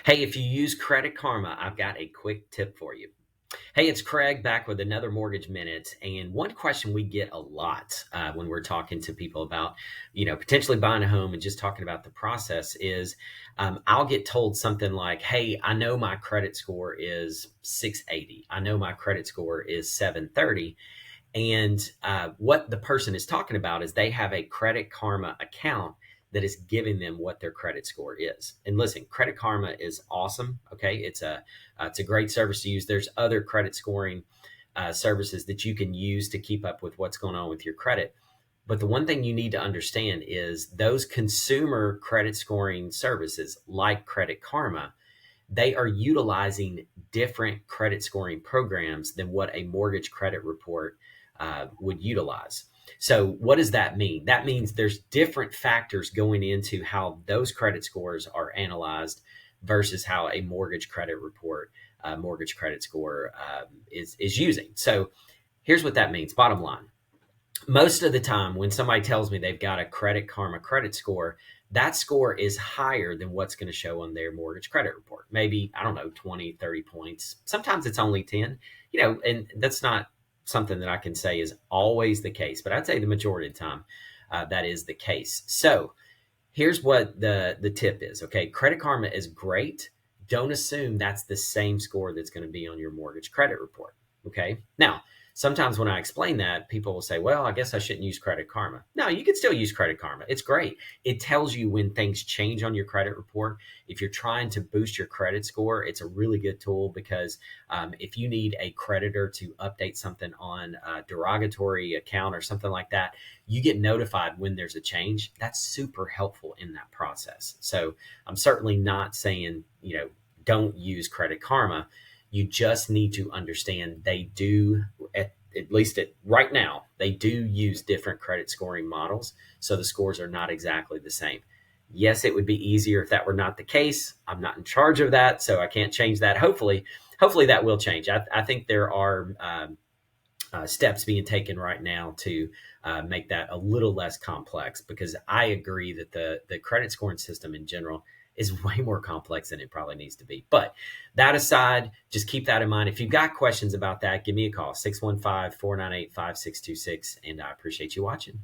Hey, if you use Credit Karma, I've got a quick tip for you. Hey, it's Craig back with another Mortgage Minute. And one question we get a lot when we're talking to people about, potentially buying a home and just talking about the process is I'll get told something like, hey, I know my credit score is 680. I know my credit score is 730. And what the person is talking about is they have a Credit Karma account that is giving them what their credit score is. And listen, Credit Karma is awesome. Okay, it's a great service to use. There's other credit scoring services that you can use to keep up with what's going on with your credit. But the one thing you need to understand is those consumer credit scoring services like Credit Karma, they are utilizing different credit scoring programs than what a mortgage credit report would utilize. So, what does that mean? That means there's different factors going into how those credit scores are analyzed versus how a mortgage credit report, mortgage credit score is using. So, here's what that means. Bottom line, most of the time when somebody tells me they've got a Credit Karma credit score, that score is higher than what's going to show on their mortgage credit report. Maybe, I don't know, 20, 30 points. Sometimes it's only 10, and that's not something that I can say is always the case, but I'd say the majority of the time that is the case. So here's what the tip is. Okay. Credit Karma is great. Don't assume that's the same score that's going to be on your mortgage credit report. Okay. Now, sometimes when I explain that, people will say, well, I guess I shouldn't use Credit Karma. No, you can still use Credit Karma. It's great. It tells you when things change on your credit report. If you're trying to boost your credit score, it's a really good tool because if you need a creditor to update something on a derogatory account or something like that, you get notified when there's a change. That's super helpful in that process. So I'm certainly not saying, don't use Credit Karma. You just need to understand they do, at least right now, they do use different credit scoring models. So the scores are not exactly the same. Yes, it would be easier if that were not the case. I'm not in charge of that, so I can't change that. Hopefully that will change. I think there are steps being taken right now to make that a little less complex because I agree that the credit scoring system in general is way more complex than it probably needs to be. But that aside, just keep that in mind. If you've got questions about that, give me a call, 615-498-5626, and I appreciate you watching.